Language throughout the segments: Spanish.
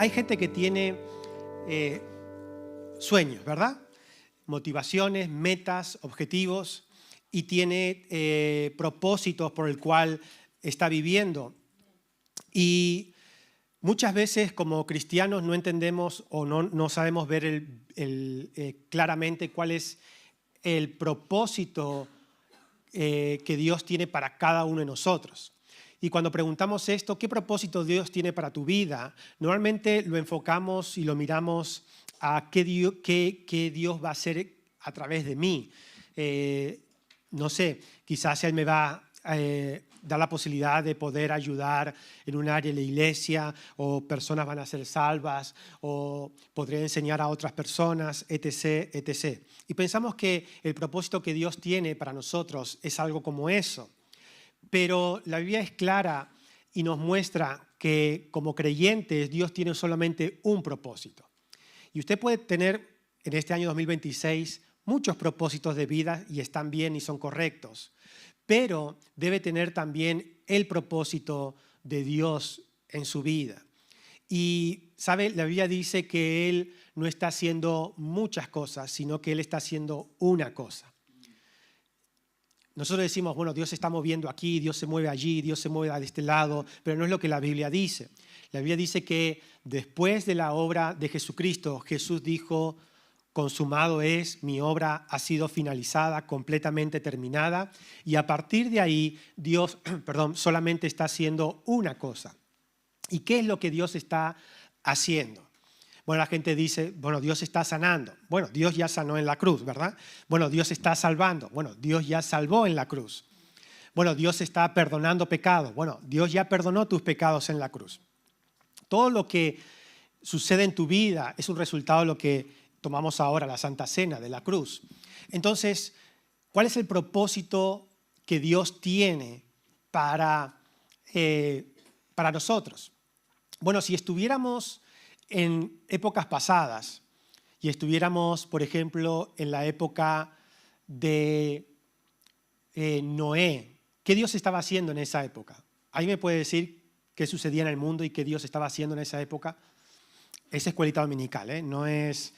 Hay gente que tiene sueños, ¿verdad? Motivaciones, metas, objetivos y tiene propósitos por el cual está viviendo. Y muchas veces como cristianos no entendemos o no sabemos ver claramente cuál es el propósito que Dios tiene para cada uno de nosotros. Y cuando preguntamos esto, ¿qué propósito Dios tiene para tu vida? Normalmente lo enfocamos y lo miramos a qué Dios va a hacer a través de mí. No sé, quizás Él me va a dar la posibilidad de poder ayudar en un área de la iglesia, o personas van a ser salvas, o podré enseñar a otras personas, etc., etc. Y pensamos que el propósito que Dios tiene para nosotros es algo como eso. Pero la Biblia es clara y nos muestra que como creyentes Dios tiene solamente un propósito. Y usted puede tener en este año 2026 muchos propósitos de vida y están bien y son correctos, pero debe tener también el propósito de Dios en su vida. Y, ¿sabe? La Biblia dice que Él no está haciendo muchas cosas, sino que Él está haciendo una cosa. Nosotros decimos, bueno, Dios se está moviendo aquí, Dios se mueve allí, Dios se mueve de este lado, pero no es lo que la Biblia dice. La Biblia dice que después de la obra de Jesucristo, Jesús dijo, consumado es, mi obra ha sido finalizada, completamente terminada, y a partir de ahí Dios solamente está haciendo una cosa. ¿Y qué es lo que Dios está haciendo? Bueno, la gente dice, bueno, Dios está sanando. Bueno, Dios ya sanó en la cruz, ¿verdad? Bueno, Dios está salvando. Bueno, Dios ya salvó en la cruz. Bueno, Dios está perdonando pecados. Bueno, Dios ya perdonó tus pecados en la cruz. Todo lo que sucede en tu vida es un resultado de lo que tomamos ahora, la Santa Cena de la cruz. Entonces, ¿cuál es el propósito que Dios tiene para nosotros? Bueno, si estuviéramos en épocas pasadas y estuviéramos, por ejemplo, en la época de Noé, ¿qué Dios estaba haciendo en esa época? ¿Alguien me puede decir qué sucedía en el mundo y qué Dios estaba haciendo en esa época? Es escuelita dominical, no es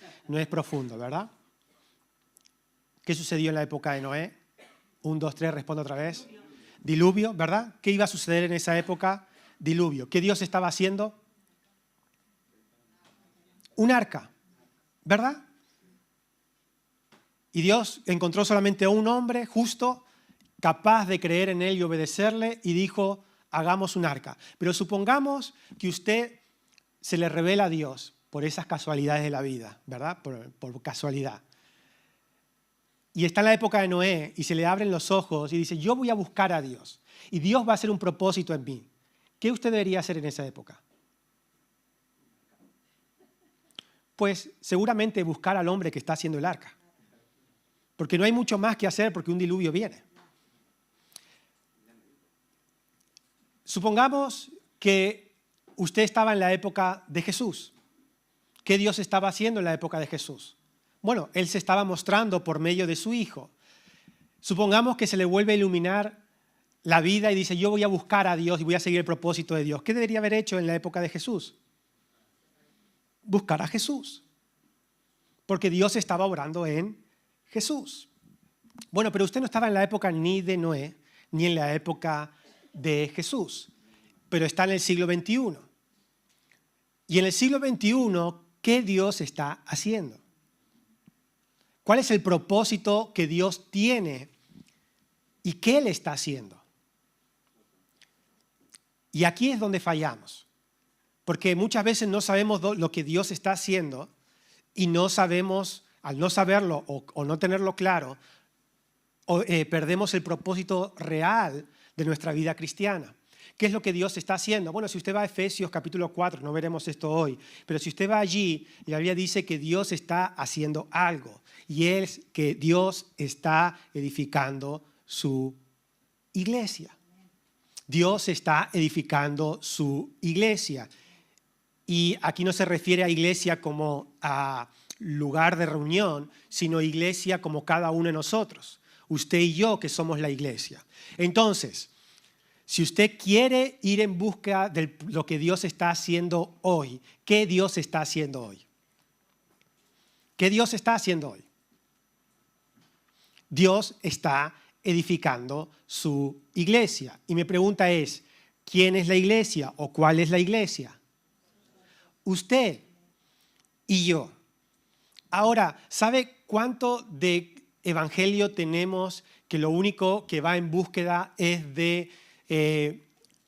profundo, ¿verdad? ¿Qué sucedió en la época de Noé? 1, 2, 3, respondo otra vez. Diluvio, ¿verdad? ¿Qué iba a suceder en esa época? Diluvio. ¿Qué Dios estaba haciendo? Un arca, ¿verdad? Y Dios encontró solamente a un hombre justo, capaz de creer en él y obedecerle, y dijo, hagamos un arca. Pero supongamos que usted se le revela a Dios por esas casualidades de la vida, ¿verdad? Por casualidad. Y está en la época de Noé y se le abren los ojos y dice, yo voy a buscar a Dios y Dios va a hacer un propósito en mí. ¿Qué usted debería hacer en esa época? Pues seguramente buscar al hombre que está haciendo el arca. Porque no hay mucho más que hacer porque un diluvio viene. Supongamos que usted estaba en la época de Jesús. ¿Qué Dios estaba haciendo en la época de Jesús? Bueno, Él se estaba mostrando por medio de su Hijo. Supongamos que se le vuelve a iluminar la vida y dice, yo voy a buscar a Dios y voy a seguir el propósito de Dios. ¿Qué debería haber hecho en la época de Jesús? Buscar a Jesús. Porque Dios estaba obrando en Jesús. Bueno, pero usted no estaba en la época ni de Noé, ni en la época de Jesús, pero está en el siglo XXI. Y en el siglo XXI, ¿qué Dios está haciendo? ¿Cuál es el propósito que Dios tiene y qué Él está haciendo? Y aquí es donde fallamos, porque muchas veces no sabemos lo que Dios está haciendo y no sabemos, al no saberlo o no tenerlo claro, perdemos el propósito real de nuestra vida cristiana. ¿Qué es lo que Dios está haciendo? Bueno, si usted va a Efesios capítulo 4, no veremos esto hoy, pero si usted va allí, la Biblia dice que Dios está haciendo algo y es que Dios está edificando su iglesia. Dios está edificando su iglesia. Y aquí no se refiere a iglesia como a lugar de reunión, sino iglesia como cada uno de nosotros. Usted y yo que somos la iglesia. Entonces, Si usted quiere ir en busca de lo que Dios está haciendo hoy, ¿qué Dios está haciendo hoy? ¿Qué Dios está haciendo hoy? Dios está edificando su iglesia. Y mi pregunta es, ¿quién es la iglesia o cuál es la iglesia? Usted y yo. Ahora, ¿sabe cuánto de evangelio tenemos que lo único que va en búsqueda es de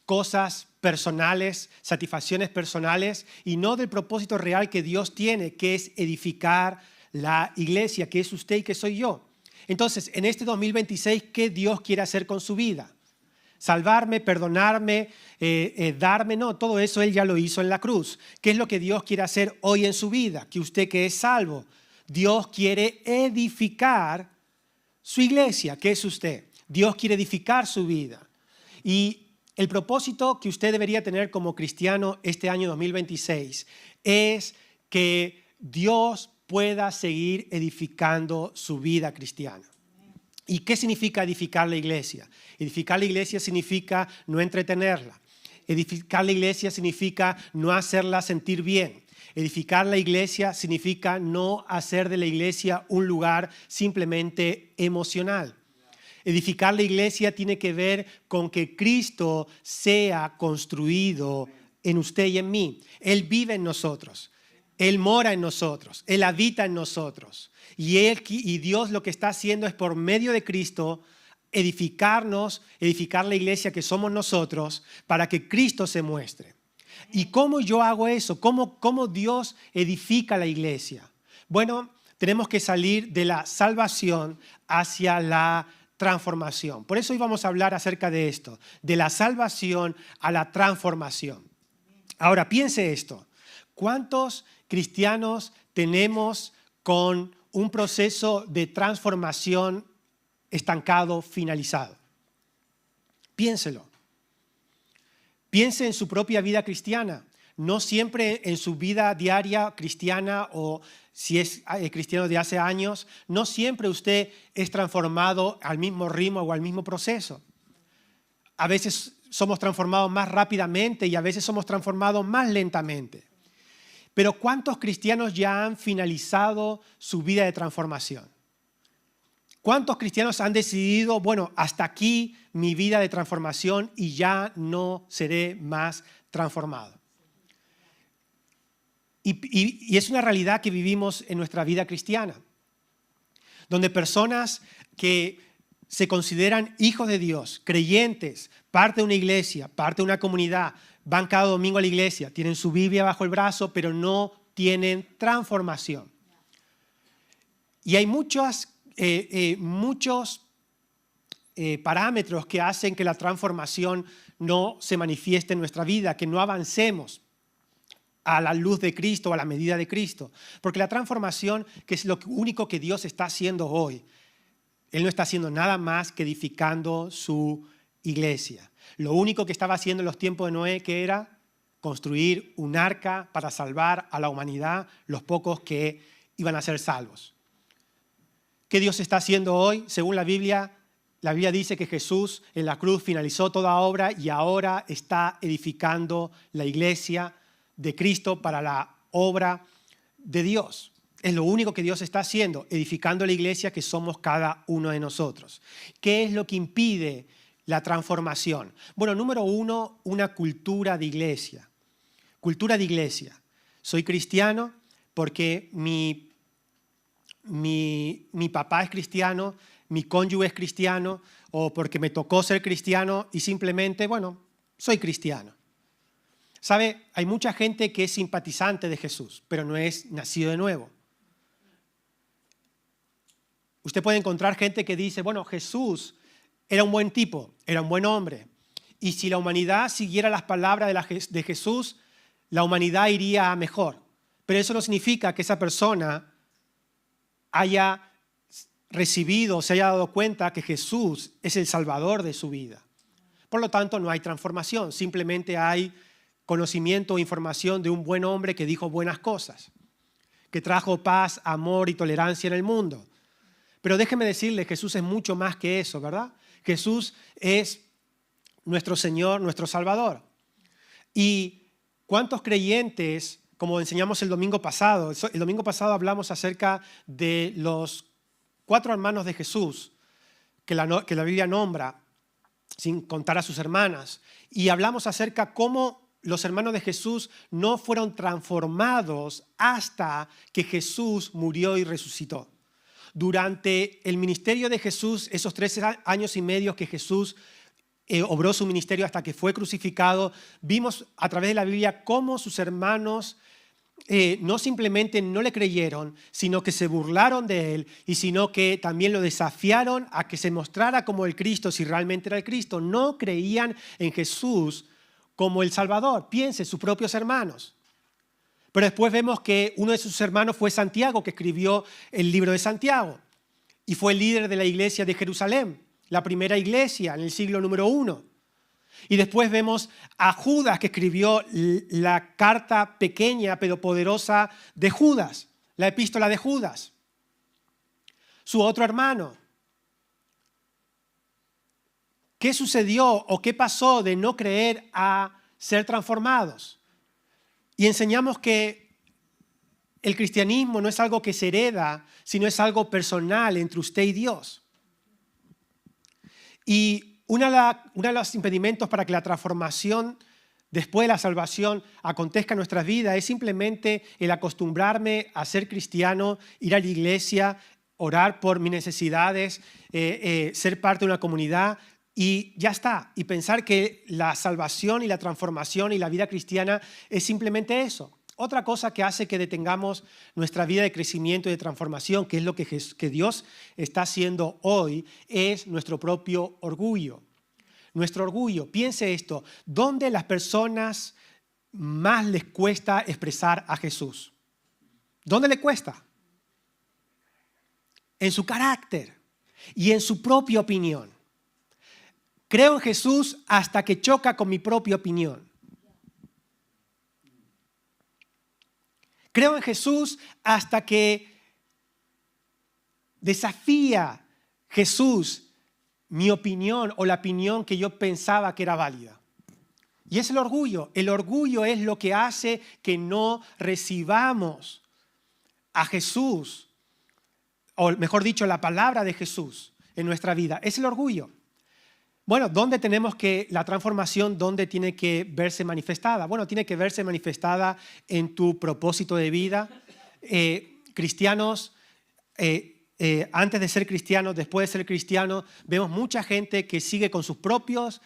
cosas personales, satisfacciones personales y no del propósito real que Dios tiene, que es edificar la iglesia, que es usted y que soy yo? Entonces, en este 2026, ¿qué Dios quiere hacer con su vida? Salvarme, perdonarme, darme, no, todo eso Él ya lo hizo en la cruz. ¿Qué es lo que Dios quiere hacer hoy en su vida? Que usted que es salvo, Dios quiere edificar su iglesia, que es usted. Dios quiere edificar su vida. Y el propósito que usted debería tener como cristiano este año 2026 es que Dios pueda seguir edificando su vida cristiana. ¿Y qué significa edificar la iglesia? Edificar la iglesia significa no entretenerla. Edificar la iglesia significa no hacerla sentir bien. Edificar la iglesia significa no hacer de la iglesia un lugar simplemente emocional. Edificar la iglesia tiene que ver con que Cristo sea construido en usted y en mí. Él vive en nosotros. Él mora en nosotros, Él habita en nosotros. Y Dios lo que está haciendo es por medio de Cristo edificarnos, edificar la iglesia que somos nosotros para que Cristo se muestre. ¿Y cómo yo hago eso? ¿Cómo Dios edifica la iglesia? Bueno, tenemos que salir de la salvación hacia la transformación. Por eso hoy vamos a hablar acerca de esto, de la salvación a la transformación. Ahora, piense esto. ¿Cuántos cristianos tenemos con un proceso de transformación estancado, finalizado? Piénselo. Piense en su propia vida cristiana. No siempre en su vida diaria cristiana o si es cristiano de hace años, no siempre usted es transformado al mismo ritmo o al mismo proceso. A veces somos transformados más rápidamente y a veces somos transformados más lentamente. Pero ¿cuántos cristianos ya han finalizado su vida de transformación? ¿Cuántos cristianos han decidido, bueno, hasta aquí mi vida de transformación y ya no seré más transformado? Y es una realidad que vivimos en nuestra vida cristiana, donde personas que se consideran hijos de Dios, creyentes, parte de una iglesia, parte de una comunidad, van cada domingo a la iglesia, tienen su Biblia bajo el brazo, pero no tienen transformación. Y hay muchos parámetros que hacen que la transformación no se manifieste en nuestra vida, que no avancemos a la luz de Cristo, a la medida de Cristo. Porque la transformación, que es lo único que Dios está haciendo hoy, Él no está haciendo nada más que edificando su iglesia. Lo único que estaba haciendo en los tiempos de Noé, que era construir un arca para salvar a la humanidad, los pocos que iban a ser salvos. ¿Qué Dios está haciendo hoy? Según la Biblia dice que Jesús en la cruz finalizó toda obra y ahora está edificando la iglesia de Cristo para la obra de Dios. Es lo único que Dios está haciendo, edificando la iglesia que somos cada uno de nosotros. ¿Qué es lo que impide la transformación? Bueno, número uno, una cultura de iglesia. Cultura de iglesia. Soy cristiano porque mi papá es cristiano, mi cónyuge es cristiano, o porque me tocó ser cristiano y simplemente, bueno, soy cristiano. ¿Sabe? Hay mucha gente que es simpatizante de Jesús, pero no es nacido de nuevo. Usted puede encontrar gente que dice, bueno, Jesús era un buen tipo, era un buen hombre. Y si la humanidad siguiera las palabras de Jesús, la humanidad iría a mejor. Pero eso no significa que esa persona haya recibido, se haya dado cuenta que Jesús es el Salvador de su vida. Por lo tanto, no hay transformación, simplemente hay conocimiento o información de un buen hombre que dijo buenas cosas, que trajo paz, amor y tolerancia en el mundo. Pero déjeme decirle, Jesús es mucho más que eso, ¿verdad? Jesús es nuestro Señor, nuestro Salvador. ¿Y cuántos creyentes, como enseñamos el domingo pasado hablamos acerca de los 4 hermanos de Jesús que la Biblia nombra, sin contar a sus hermanas, y hablamos acerca cómo los hermanos de Jesús no fueron transformados hasta que Jesús murió y resucitó. Durante el ministerio de Jesús, esos 13 años y medio que Jesús obró su ministerio hasta que fue crucificado, vimos a través de la Biblia cómo sus hermanos no simplemente no le creyeron, sino que se burlaron de él y sino que también lo desafiaron a que se mostrara como el Cristo, si realmente era el Cristo. No creían en Jesús como el Salvador. Piense, sus propios hermanos. Pero después vemos que uno de sus hermanos fue Santiago, que escribió el libro de Santiago y fue el líder de la iglesia de Jerusalén, la primera iglesia en el siglo número 1. Y después vemos a Judas, que escribió la carta pequeña pero poderosa de Judas, la epístola de Judas. Su otro hermano. ¿Qué sucedió o qué pasó de no creer a ser transformados? Y enseñamos que el cristianismo no es algo que se hereda, sino es algo personal entre usted y Dios. Y uno de los impedimentos para que la transformación después de la salvación acontezca en nuestras vidas es simplemente el acostumbrarme a ser cristiano, ir a la iglesia, orar por mis necesidades, ser parte de una comunidad y ya está. Y pensar que la salvación y la transformación y la vida cristiana es simplemente eso. Otra cosa que hace que detengamos nuestra vida de crecimiento y de transformación, que es lo que Dios está haciendo hoy, es nuestro propio orgullo. Nuestro orgullo. Piense esto, ¿dónde las personas más les cuesta expresar a Jesús? ¿Dónde le cuesta? En su carácter y en su propia opinión. Creo en Jesús hasta que choca con mi propia opinión. Creo en Jesús hasta que desafía Jesús mi opinión o la opinión que yo pensaba que era válida. Y es el orgullo. El orgullo es lo que hace que no recibamos a Jesús, o mejor dicho, la palabra de Jesús en nuestra vida. Es el orgullo. Bueno, ¿dónde tenemos que la transformación, dónde tiene que verse manifestada? Bueno, tiene que verse manifestada en tu propósito de vida. Cristianos, antes de ser cristianos, después de ser cristianos, vemos mucha gente que sigue con sus propios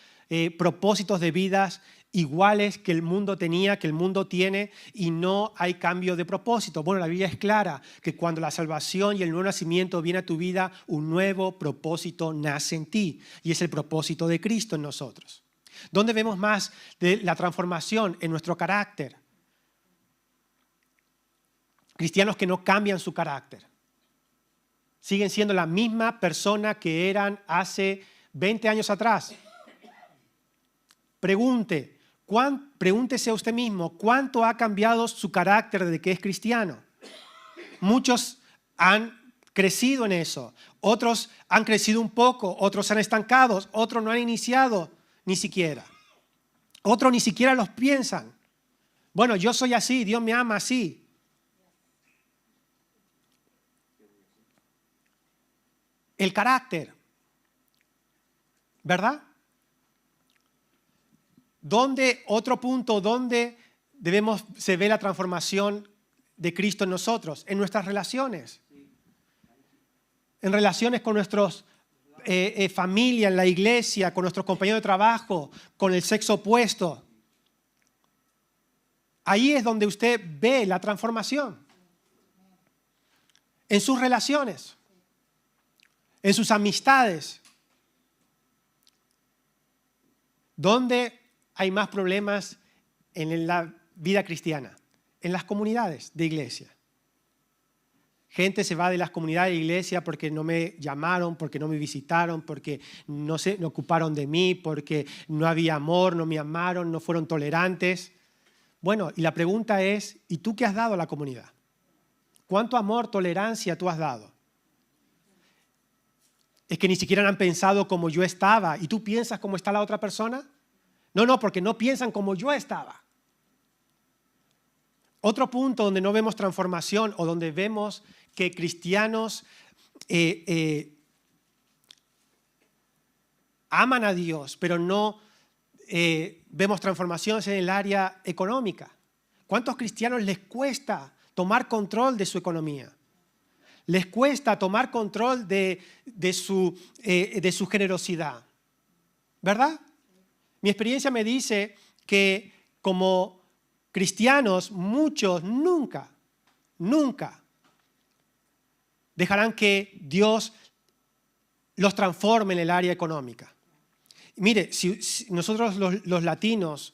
propósitos de vida iguales que el mundo tenía, que el mundo tiene, y no hay cambio de propósito. Bueno, la Biblia es clara que cuando la salvación y el nuevo nacimiento viene a tu vida, un nuevo propósito nace en ti, y es el propósito de Cristo en nosotros. ¿Dónde vemos más de la transformación? En nuestro carácter. Cristianos que no cambian su carácter. Siguen siendo la misma persona que eran hace 20 años atrás. Pregúntese a usted mismo, ¿cuánto ha cambiado su carácter desde que es cristiano? Muchos han crecido en eso, otros han crecido un poco, otros han estancado, otros no han iniciado ni siquiera. Otros ni siquiera los piensan. Bueno, yo soy así, Dios me ama así. El carácter, ¿verdad? Otro punto donde se ve la transformación de Cristo en nosotros, en nuestras relaciones. En relaciones con nuestros familia, en la iglesia, con nuestros compañeros de trabajo, con el sexo opuesto. Ahí es donde usted ve la transformación. En sus relaciones, en sus amistades. ¿Dónde hay más problemas en la vida cristiana? En las comunidades de iglesia. Gente se va de las comunidades de iglesia porque no me llamaron, porque no me visitaron, porque no se ocuparon de mí, porque no había amor, no me amaron, no fueron tolerantes. Bueno, y la pregunta es, ¿y tú qué has dado a la comunidad? ¿Cuánto amor, tolerancia tú has dado? Es que ni siquiera han pensado como yo estaba. ¿Y tú piensas cómo está la otra persona? No, porque no piensan como yo estaba. Otro punto donde no vemos transformación o donde vemos que cristianos aman a Dios, pero no vemos transformaciones en el área económica. ¿Cuántos cristianos les cuesta tomar control de su economía? Les cuesta tomar control de su generosidad, ¿verdad? Mi experiencia me dice que como cristianos, muchos nunca dejarán que Dios los transforme en el área económica. Mire, si nosotros los latinos,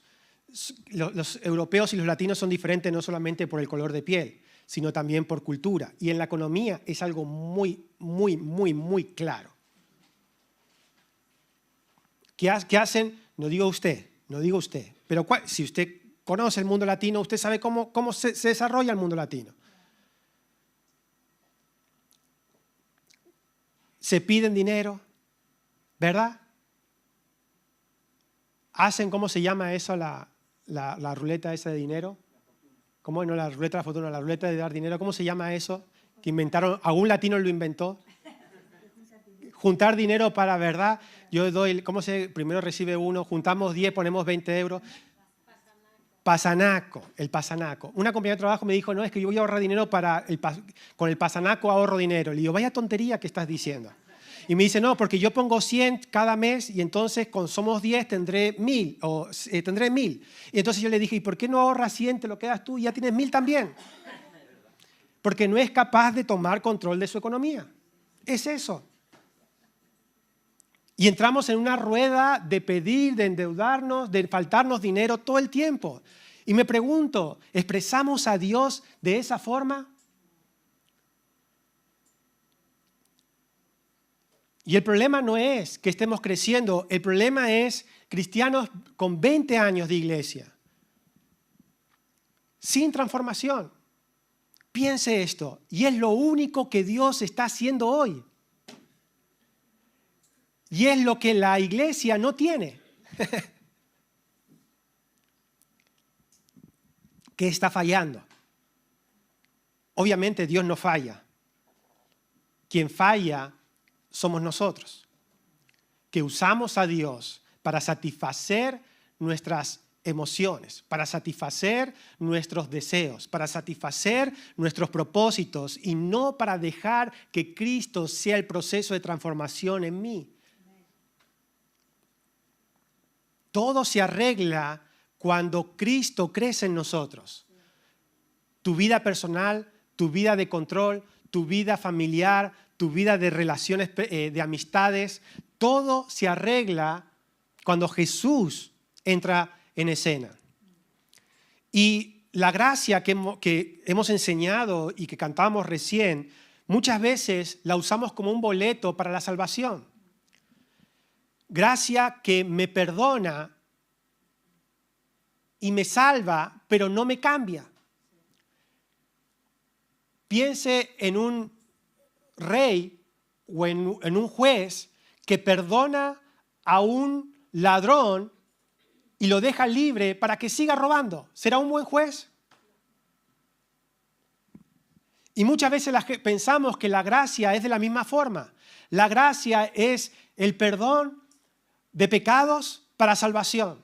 los europeos y los latinos son diferentes no solamente por el color de piel, sino también por cultura. Y en la economía es algo muy, muy, muy, muy claro. ¿Qué hacen? No digo usted, pero si usted conoce el mundo latino, usted sabe cómo se desarrolla el mundo latino. Se piden dinero, ¿verdad? Hacen, ¿cómo se llama eso, la ruleta esa de dinero? ¿Cómo no la ruleta de la fortuna, la ruleta de dar dinero? ¿Cómo se llama eso? Que inventaron, algún latino lo inventó. Juntar dinero para, ¿verdad? Yo doy, primero recibe uno, juntamos 10, ponemos 20 euros. El pasanaco. Una compañera de trabajo me dijo, no, es que yo voy a ahorrar dinero con el pasanaco ahorro dinero. Le digo, vaya tontería que estás diciendo. Y me dice, no, porque yo pongo 100 cada mes y entonces somos 10 tendré 1000 o tendré 1000. Y entonces yo le dije, ¿y por qué no ahorras 100, te lo quedas tú y ya tienes 1000 también? Porque no es capaz de tomar control de su economía. Es eso. Y entramos en una rueda de pedir, de endeudarnos, de faltarnos dinero todo el tiempo. Y me pregunto, ¿expresamos a Dios de esa forma? Y el problema no es que estemos creciendo, el problema es cristianos con 20 años de iglesia, sin transformación. Piense esto, y es lo único que Dios está haciendo hoy. Y es lo que la iglesia no tiene. ¿Qué está fallando? Obviamente Dios no falla. Quien falla somos nosotros, que usamos a Dios para satisfacer nuestras emociones, para satisfacer nuestros deseos, para satisfacer nuestros propósitos y no para dejar que Cristo sea el proceso de transformación en mí. Todo se arregla cuando Cristo crece en nosotros. Tu vida personal, tu vida de control, tu vida familiar, tu vida de relaciones, de amistades, todo se arregla cuando Jesús entra en escena. Y la gracia que hemos enseñado y que cantábamos recién, muchas veces la usamos como un boleto para la salvación. Gracia que me perdona y me salva, pero no me cambia. Piense en un rey o en un juez que perdona a un ladrón y lo deja libre para que siga robando. ¿Será un buen juez? Y muchas veces pensamos que la gracia es de la misma forma. La gracia es el perdón de pecados para salvación.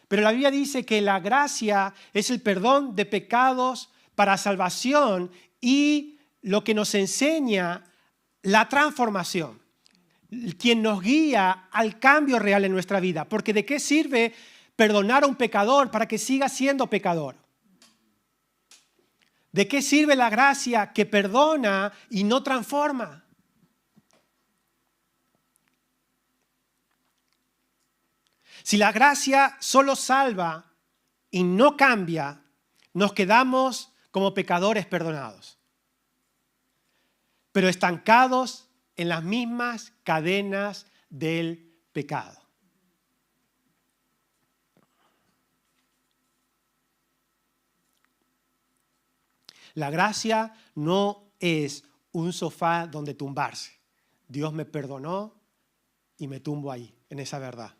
Pero la Biblia dice que la gracia es el perdón de pecados para salvación y lo que nos enseña la transformación, quien nos guía al cambio real en nuestra vida. Porque ¿de qué sirve perdonar a un pecador para que siga siendo pecador? ¿De qué sirve la gracia que perdona y no transforma? Si la gracia solo salva y no cambia, nos quedamos como pecadores perdonados, pero estancados en las mismas cadenas del pecado. La gracia no es un sofá donde tumbarse. Dios me perdonó, y me tumbo ahí, en esa verdad.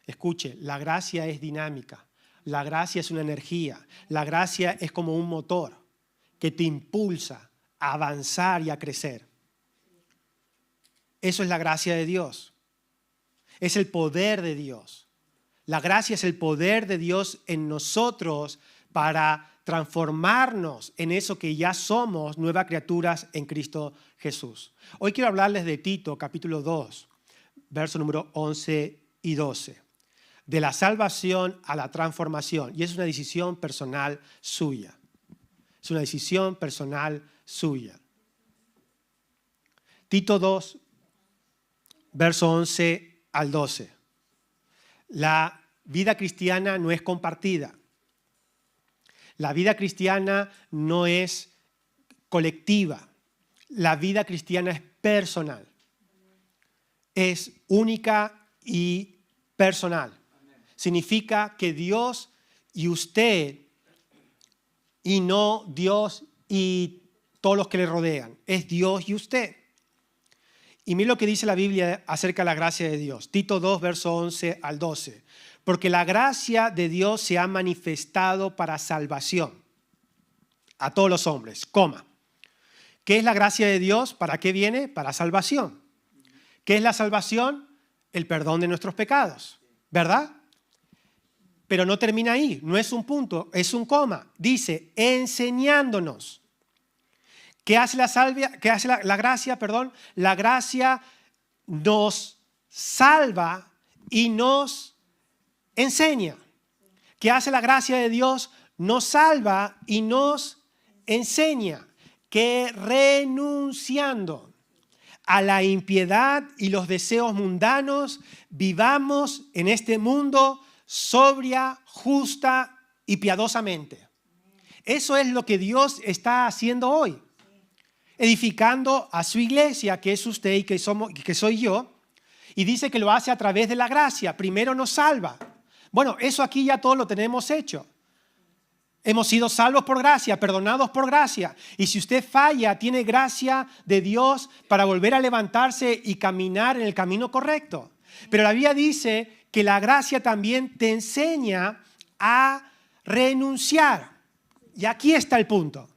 Escuche, la gracia es dinámica, la gracia es una energía, la gracia es como un motor que te impulsa a avanzar y a crecer. Eso es la gracia de Dios. Es el poder de Dios. La gracia es el poder de Dios en nosotros para transformarnos en eso que ya somos, nuevas criaturas en Cristo Jesús. Hoy quiero hablarles de Tito, capítulo 2, verso número 11 y 12. De la salvación a la transformación. Y es una decisión personal suya. Es una decisión personal suya. Tito 2, verso 11 al 12. La vida cristiana no es compartida. La vida cristiana no es colectiva. La vida cristiana es personal. Es única y personal. Significa que Dios y usted, y no Dios y todos los que le rodean. Es Dios y usted. Y mire lo que dice la Biblia acerca de la gracia de Dios. Tito 2, verso 11 al 12. Porque la gracia de Dios se ha manifestado para salvación a todos los hombres, coma. ¿Qué es la gracia de Dios? ¿Para qué viene? Para salvación. ¿Qué es la salvación? El perdón de nuestros pecados, ¿verdad? Pero no termina ahí, no es un punto, es un coma. Dice, enseñándonos. ¿Qué hace la gracia? La gracia nos salva y nos enseña. ¿Qué hace la gracia de Dios? Nos salva y nos enseña. Que renunciando a la impiedad y los deseos mundanos, vivamos en este mundo sobria, justa y piadosamente. Eso es lo que Dios está haciendo hoy. Edificando a su iglesia, que es usted y que soy yo, y dice que lo hace a través de la gracia. Primero nos salva. Bueno, eso aquí ya todo lo tenemos hecho. Hemos sido salvos por gracia, perdonados por gracia. Y si usted falla, tiene gracia de Dios para volver a levantarse y caminar en el camino correcto. Pero la Biblia dice que la gracia también te enseña a renunciar. Y aquí está el punto.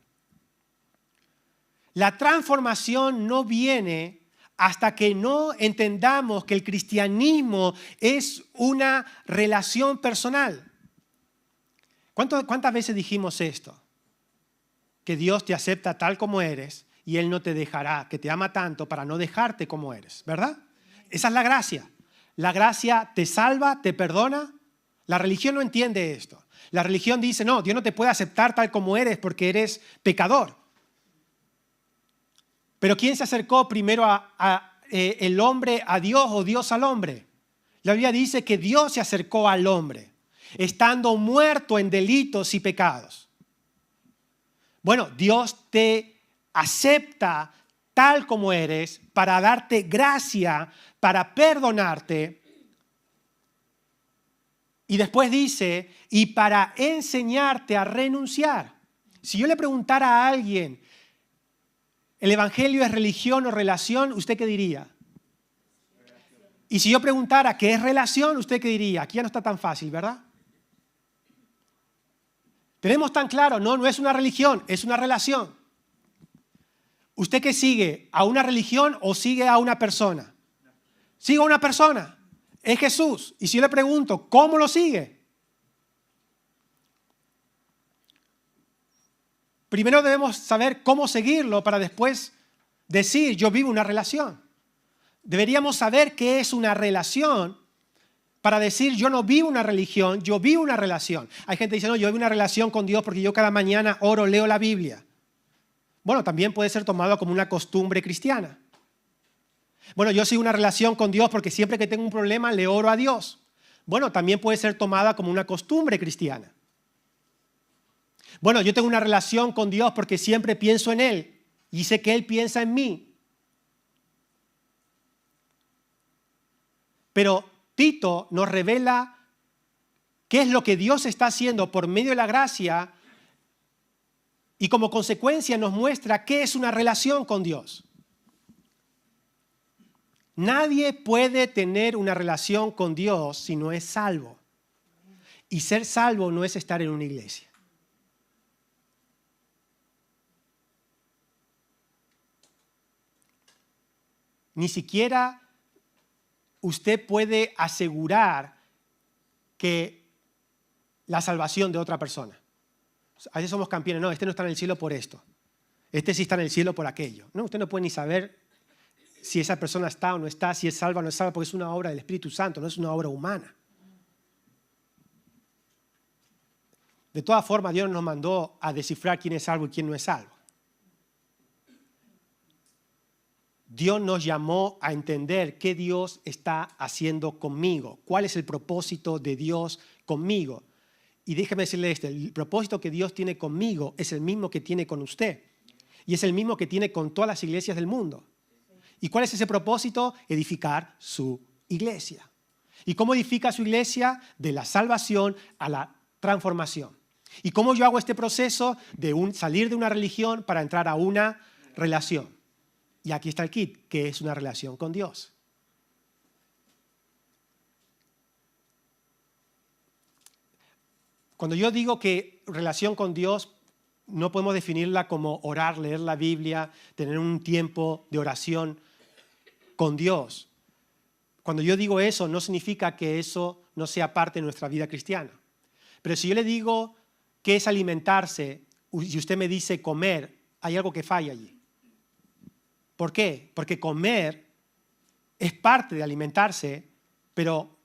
La transformación no viene hasta que no entendamos que el cristianismo es una relación personal. ¿Cuántas veces dijimos esto? Que Dios te acepta tal como eres y Él no te dejará, que te ama tanto para no dejarte como eres, ¿verdad? Esa es la gracia. La gracia te salva, te perdona. La religión no entiende esto. La religión dice, no, Dios no te puede aceptar tal como eres porque eres pecador. Pero ¿quién se acercó primero el hombre a Dios o Dios al hombre? La Biblia dice que Dios se acercó al hombre, estando muerto en delitos y pecados. Bueno, Dios te acepta tal como eres para darte gracia, para perdonarte. Y después dice, y para enseñarte a renunciar. Si yo le preguntara a alguien, ¿el evangelio es religión o relación? ¿Usted qué diría? Y si yo preguntara qué es relación, ¿usted qué diría? Aquí ya no está tan fácil, ¿verdad? Tenemos tan claro, no es una religión, es una relación. ¿Usted qué sigue? ¿A una religión o sigue a una persona? Sigo a una persona, es Jesús. Y si yo le pregunto, ¿cómo lo sigue? Primero debemos saber cómo seguirlo para después decir, yo vivo una relación. Deberíamos saber qué es una relación para decir, yo no vivo una religión, yo vivo una relación. Hay gente que dice, no, yo vivo una relación con Dios porque yo cada mañana oro, leo la Biblia. Bueno, también puede ser tomado como una costumbre cristiana. Bueno, yo sigo una relación con Dios porque siempre que tengo un problema le oro a Dios. Bueno, también puede ser tomada como una costumbre cristiana. Bueno, yo tengo una relación con Dios porque siempre pienso en Él y sé que Él piensa en mí. Pero Tito nos revela qué es lo que Dios está haciendo por medio de la gracia y como consecuencia nos muestra qué es una relación con Dios. Nadie puede tener una relación con Dios si no es salvo. Y ser salvo no es estar en una iglesia. Ni siquiera usted puede asegurar que la salvación de otra persona. A veces somos campeones. No, este no está en el cielo por esto. Este sí está en el cielo por aquello. No, usted no puede ni saber si esa persona está o no está, si es salva o no es salva, porque es una obra del Espíritu Santo, no es una obra humana. De todas formas, Dios nos mandó a descifrar quién es salvo y quién no es salvo. Dios nos llamó a entender qué Dios está haciendo conmigo, cuál es el propósito de Dios conmigo. Y déjeme decirle esto, el propósito que Dios tiene conmigo es el mismo que tiene con usted. Y es el mismo que tiene con todas las iglesias del mundo. ¿Y cuál es ese propósito? Edificar su iglesia. ¿Y cómo edifica su iglesia? De la salvación a la transformación. ¿Y cómo yo hago este proceso de salir de una religión para entrar a una relación? Y aquí está el kit, que es una relación con Dios. Cuando yo digo que relación con Dios, no podemos definirla como orar, leer la Biblia, tener un tiempo de oración con Dios. Cuando yo digo eso, no significa que eso no sea parte de nuestra vida cristiana. Pero si yo le digo qué es alimentarse y usted me dice comer, hay algo que falla allí. ¿Por qué? Porque comer es parte de alimentarse, pero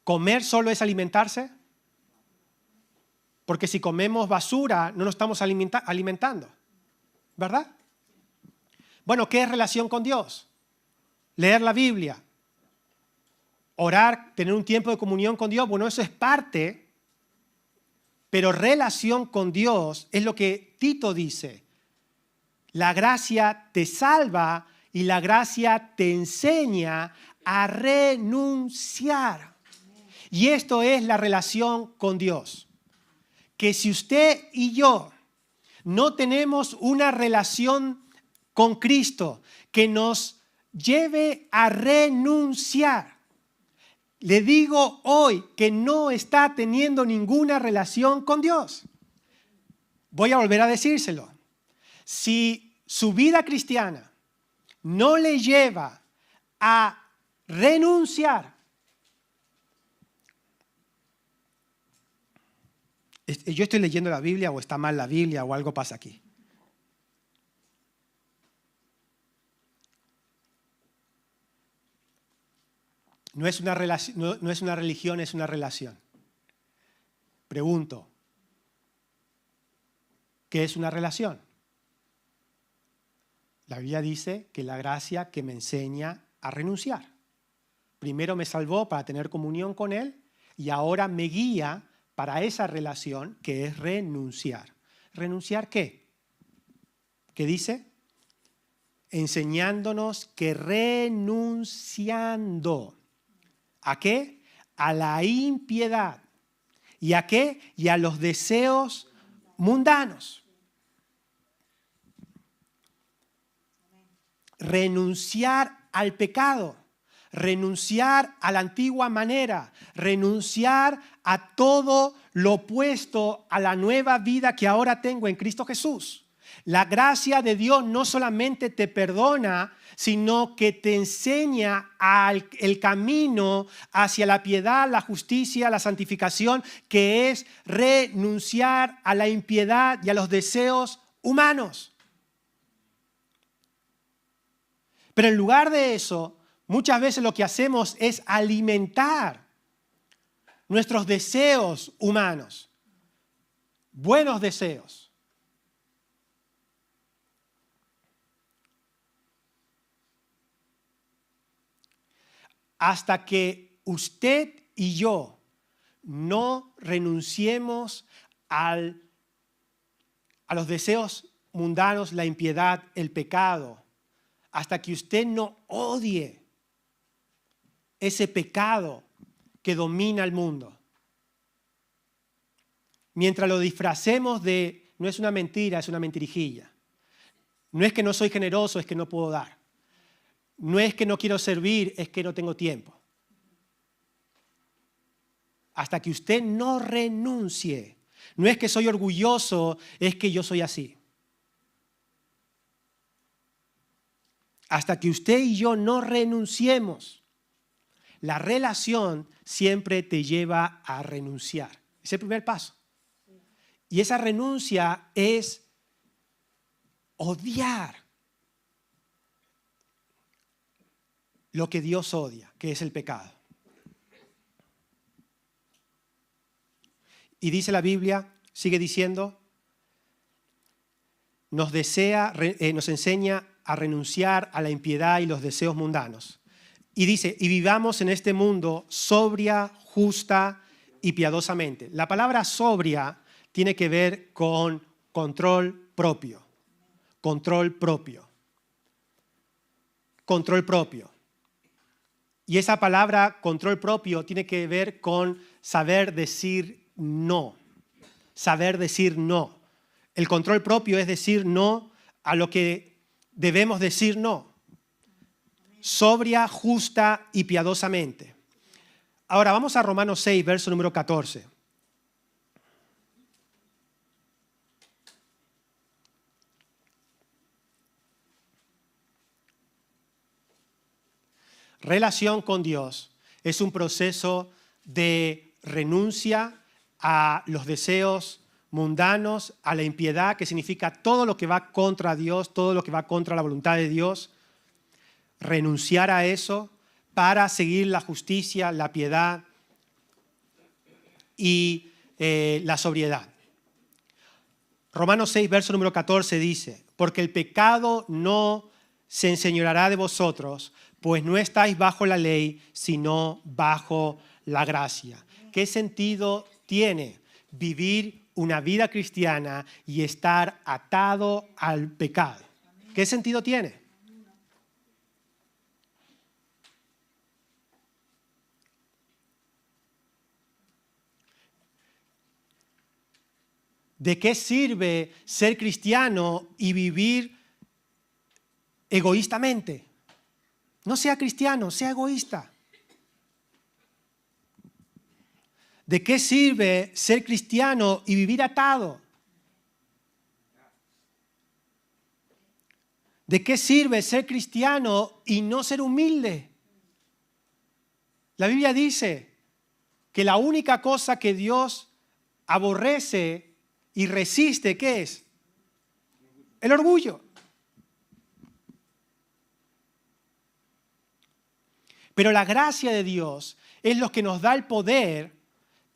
¿comer solo es alimentarse? Porque si comemos basura, no nos estamos alimentando, ¿verdad? Bueno, ¿qué es relación con Dios? Leer la Biblia, orar, tener un tiempo de comunión con Dios, bueno, eso es parte, pero relación con Dios es lo que Tito dice. La gracia te salva y la gracia te enseña a renunciar. Y esto es la relación con Dios. Que si usted y yo no tenemos una relación con Cristo que nos lleve a renunciar, le digo hoy que no está teniendo ninguna relación con Dios. Voy a volver a decírselo. Si su vida cristiana no le lleva a renunciar, yo estoy leyendo la Biblia o está mal la Biblia o algo pasa aquí. No es una religión, es una relación. Pregunto, ¿qué es una relación? La Biblia dice que la gracia que me enseña a renunciar. Primero me salvó para tener comunión con Él y ahora me guía para esa relación que es renunciar. ¿Renunciar qué? ¿Qué dice? Enseñándonos que renunciando. ¿A qué? A la impiedad. ¿Y a qué? Y a los deseos mundanos. Renunciar al pecado, renunciar a la antigua manera, renunciar a todo lo opuesto a la nueva vida que ahora tengo en Cristo Jesús. La gracia de Dios no solamente te perdona, sino que te enseña el camino hacia la piedad, la justicia, la santificación, que es renunciar a la impiedad y a los deseos humanos. Pero en lugar de eso, muchas veces lo que hacemos es alimentar nuestros deseos humanos, buenos deseos. Hasta que usted y yo no renunciemos a los deseos mundanos, la impiedad, el pecado, hasta que usted no odie ese pecado que domina el mundo. Mientras lo disfracemos de, no es una mentira, es una mentirijilla. No es que no soy generoso, es que no puedo dar. no es que no quiero servir, es que no tengo tiempo. Hasta que usted no renuncie. No es que soy orgulloso, es que yo soy así. Hasta que usted y yo no renunciemos. La relación siempre te lleva a renunciar. Es el primer paso. Y esa renuncia es odiar lo que Dios odia, que es el pecado. Y dice la Biblia, sigue diciendo, nos enseña a renunciar a la impiedad y los deseos mundanos. Y dice, y vivamos en este mundo sobria, justa y piadosamente. La palabra sobria tiene que ver con control propio. Control propio. Control propio. Y esa palabra control propio tiene que ver con saber decir no. Saber decir no. El control propio es decir no a lo que debemos decir no. Sobria, justa y piadosamente. Ahora vamos a Romanos 6, verso número 14. Relación con Dios es un proceso de renuncia a los deseos mundanos, a la impiedad, que significa todo lo que va contra Dios, todo lo que va contra la voluntad de Dios. Renunciar a eso para seguir la justicia, la piedad y la sobriedad. Romanos 6, verso número 14 dice, porque el pecado no se enseñoreará de vosotros, pues no estáis bajo la ley, sino bajo la gracia. ¿Qué sentido tiene vivir una vida cristiana y estar atado al pecado? ¿Qué sentido tiene? ¿De qué sirve ser cristiano y vivir egoístamente? No sea cristiano, sea egoísta. ¿De qué sirve ser cristiano y vivir atado? ¿De qué sirve ser cristiano y no ser humilde? La Biblia dice que la única cosa que Dios aborrece y resiste, ¿qué es? El orgullo. Pero la gracia de Dios es lo que nos da el poder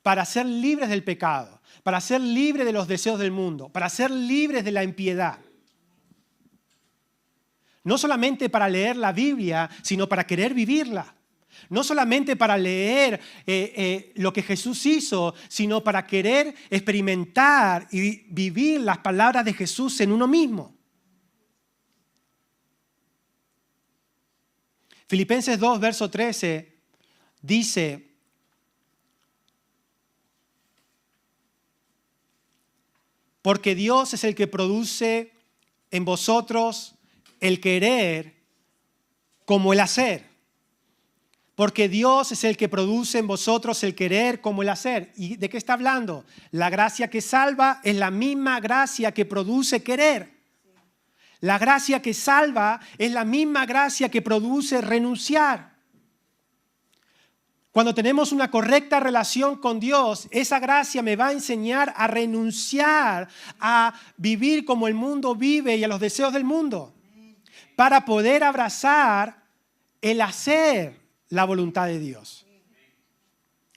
para ser libres del pecado, para ser libres de los deseos del mundo, para ser libres de la impiedad. No solamente para leer la Biblia, sino para querer vivirla. No solamente para leer lo que Jesús hizo, sino para querer experimentar y vivir las palabras de Jesús en uno mismo. Filipenses 2, verso 13, dice, porque Dios es el que produce en vosotros el querer como el hacer. Porque Dios es el que produce en vosotros el querer como el hacer. ¿Y de qué está hablando? La gracia que salva es la misma gracia que produce querer. La gracia que salva es la misma gracia que produce renunciar. Cuando tenemos una correcta relación con Dios, esa gracia me va a enseñar a renunciar, a vivir como el mundo vive y a los deseos del mundo, para poder abrazar el hacer la voluntad de Dios.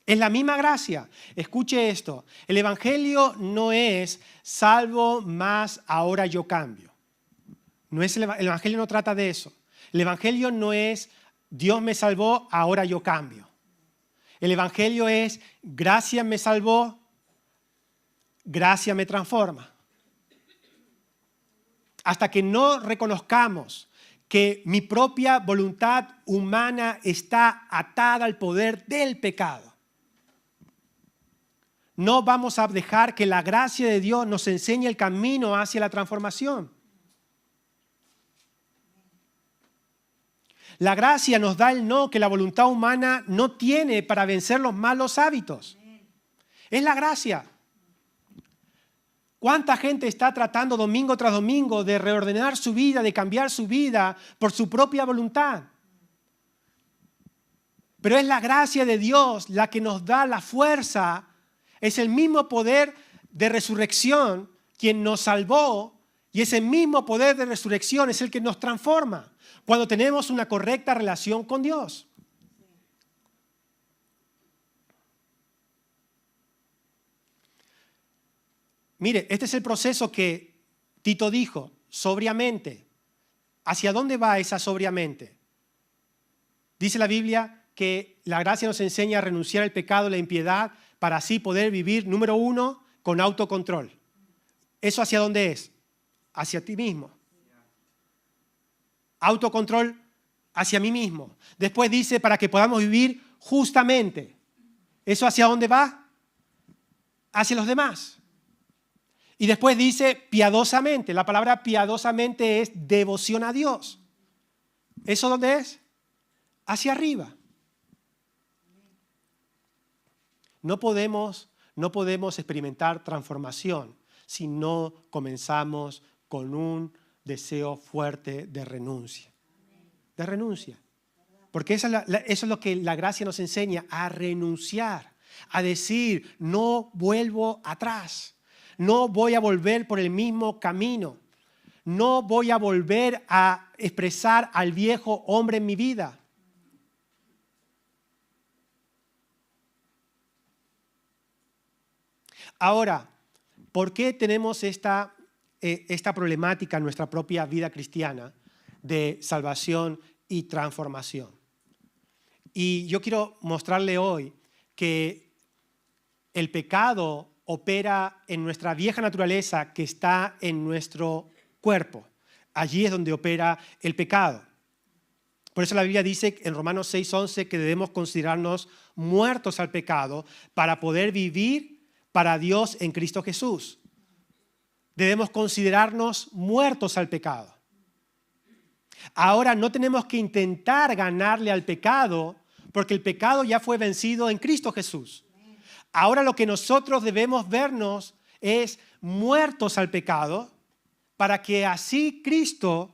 Es la misma gracia. Escuche esto. El evangelio no es salvo más ahora yo cambio. No es el evangelio no trata de eso. El evangelio no es Dios me salvó, ahora yo cambio. El evangelio es gracia me salvó, gracia me transforma. Hasta que no reconozcamos que mi propia voluntad humana está atada al poder del pecado, no vamos a dejar que la gracia de Dios nos enseñe el camino hacia la transformación. La gracia nos da el no que la voluntad humana no tiene para vencer los malos hábitos. Es la gracia. ¿Cuánta gente está tratando domingo tras domingo de reordenar su vida, de cambiar su vida por su propia voluntad? Pero es la gracia de Dios la que nos da la fuerza. Es el mismo poder de resurrección quien nos salvó y ese mismo poder de resurrección es el que nos transforma cuando tenemos una correcta relación con Dios. Mire, este es el proceso que Tito dijo, sobriamente. ¿Hacia dónde va esa sobriamente? Dice la Biblia que la gracia nos enseña a renunciar al pecado, la impiedad, para así poder vivir, número 1, con autocontrol. ¿Eso hacia dónde es? Hacia ti mismo. Autocontrol hacia mí mismo. Después dice para que podamos vivir justamente. ¿Eso hacia dónde va? Hacia los demás. Y después dice piadosamente. La palabra piadosamente es devoción a Dios. ¿Eso dónde es? Hacia arriba. No podemos experimentar transformación si no comenzamos con un deseo fuerte de renuncia. De renuncia. Porque eso es lo que la gracia nos enseña, a renunciar, a decir, no vuelvo atrás, no voy a volver por el mismo camino, no voy a volver a expresar al viejo hombre en mi vida. Ahora, ¿por qué tenemos esta problemática en nuestra propia vida cristiana de salvación y transformación? Y yo quiero mostrarle hoy que el pecado opera en nuestra vieja naturaleza que está en nuestro cuerpo. Allí es donde opera el pecado. Por eso la Biblia dice en Romanos 6:11 que debemos considerarnos muertos al pecado para poder vivir para Dios en Cristo Jesús. Debemos considerarnos muertos al pecado. Ahora no tenemos que intentar ganarle al pecado porque el pecado ya fue vencido en Cristo Jesús. Ahora lo que nosotros debemos vernos es muertos al pecado para que así Cristo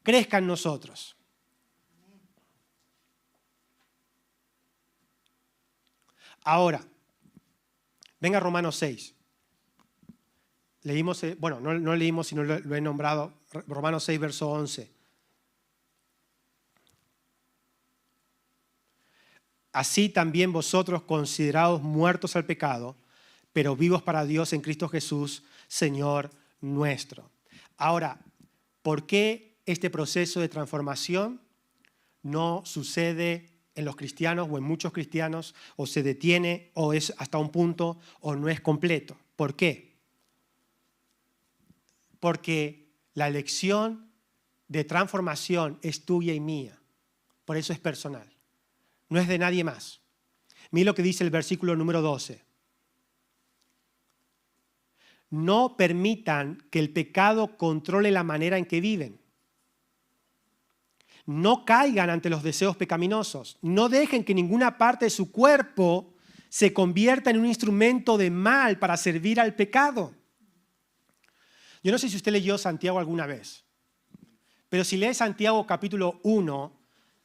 crezca en nosotros. Ahora, venga Romanos 6. Leímos, no leímos, sino lo he nombrado, Romanos 6, verso 11. Así también vosotros considerados muertos al pecado, pero vivos para Dios en Cristo Jesús, Señor nuestro. Ahora, ¿por qué este proceso de transformación no sucede en los cristianos o en muchos cristianos, o se detiene, o es hasta un punto, o no es completo? ¿Por qué? Porque la elección de transformación es tuya y mía. Por eso es personal. No es de nadie más. Mira lo que dice el versículo número 12. No permitan que el pecado controle la manera en que viven. No caigan ante los deseos pecaminosos. No dejen que ninguna parte de su cuerpo se convierta en un instrumento de mal para servir al pecado. Yo no sé si usted leyó Santiago alguna vez, pero si lee Santiago capítulo 1,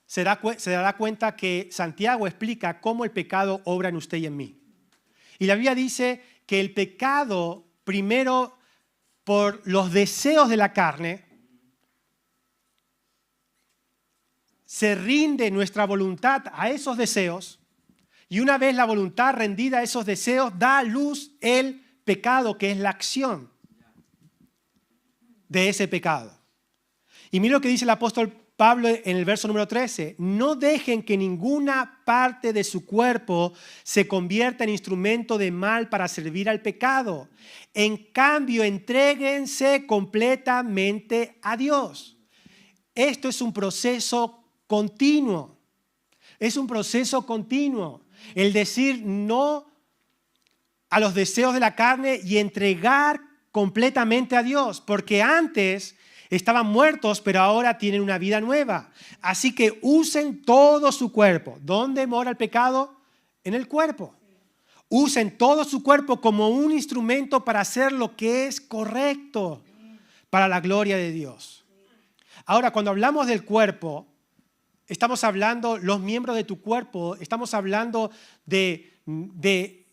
se dará cuenta que Santiago explica cómo el pecado obra en usted y en mí. Y la Biblia dice que el pecado, primero por los deseos de la carne, se rinde nuestra voluntad a esos deseos y una vez la voluntad rendida a esos deseos da a luz el pecado, que es la acción de ese pecado. Y mira lo que dice el apóstol Pablo en el verso número 13. No dejen que ninguna parte de su cuerpo se convierta en instrumento de mal para servir al pecado. En cambio, entréguense completamente a Dios. Esto es un proceso continuo. Es un proceso continuo. El decir no a los deseos de la carne y entregar completamente a Dios. Porque antes Estaban muertos, pero ahora tienen una vida nueva. Así que usen todo su cuerpo. ¿Dónde mora el pecado? En el cuerpo. Usen todo su cuerpo como un instrumento para hacer lo que es correcto para la gloria de Dios. Ahora, cuando hablamos del cuerpo, estamos hablando, los miembros de tu cuerpo, estamos hablando de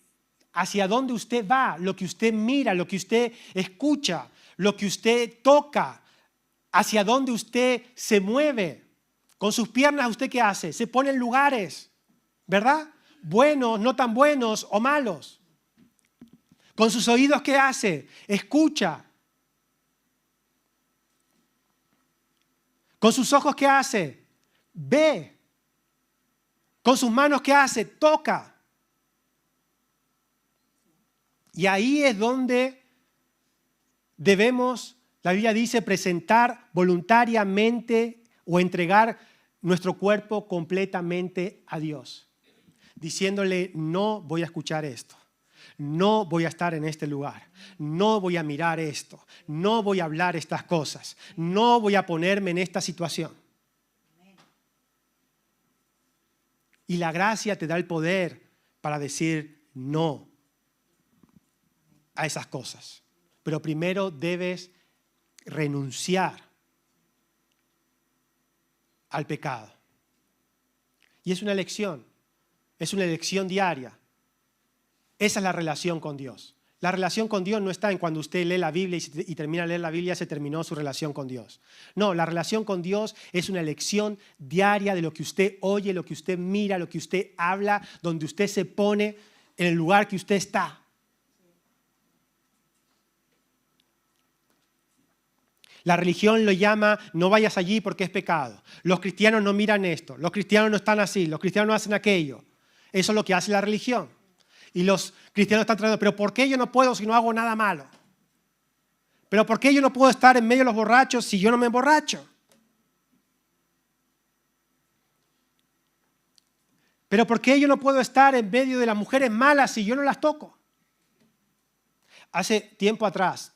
hacia dónde usted va, lo que usted mira, lo que usted escucha, lo que usted toca, hacia dónde usted se mueve. Con sus piernas, ¿usted qué hace? Se pone en lugares, ¿verdad? Buenos, no tan buenos o malos. Con sus oídos, ¿qué hace? Escucha. Con sus ojos, ¿qué hace? Ve. Con sus manos, ¿qué hace? Toca. Y ahí es donde debemos, la Biblia dice, presentar voluntariamente o entregar nuestro cuerpo completamente a Dios, diciéndole, no voy a escuchar esto, no voy a estar en este lugar, no voy a mirar esto, no voy a hablar estas cosas, no voy a ponerme en esta situación. Y la gracia te da el poder para decir no a esas cosas. Pero primero debes renunciar al pecado. Y es una elección diaria. Esa es la relación con Dios. La relación con Dios no está en cuando usted lee la Biblia y termina de leer la Biblia, se terminó su relación con Dios. No, la relación con Dios es una elección diaria de lo que usted oye, lo que usted mira, lo que usted habla, donde usted se pone en el lugar que usted está. La religión lo llama, no vayas allí porque es pecado. Los cristianos no miran esto, los cristianos no están así, los cristianos no hacen aquello. Eso es lo que hace la religión. Y los cristianos están tratando, pero ¿por qué yo no puedo si no hago nada malo? ¿Pero por qué yo no puedo estar en medio de los borrachos si yo no me emborracho? ¿Pero por qué yo no puedo estar en medio de las mujeres malas si yo no las toco? Hace tiempo atrás,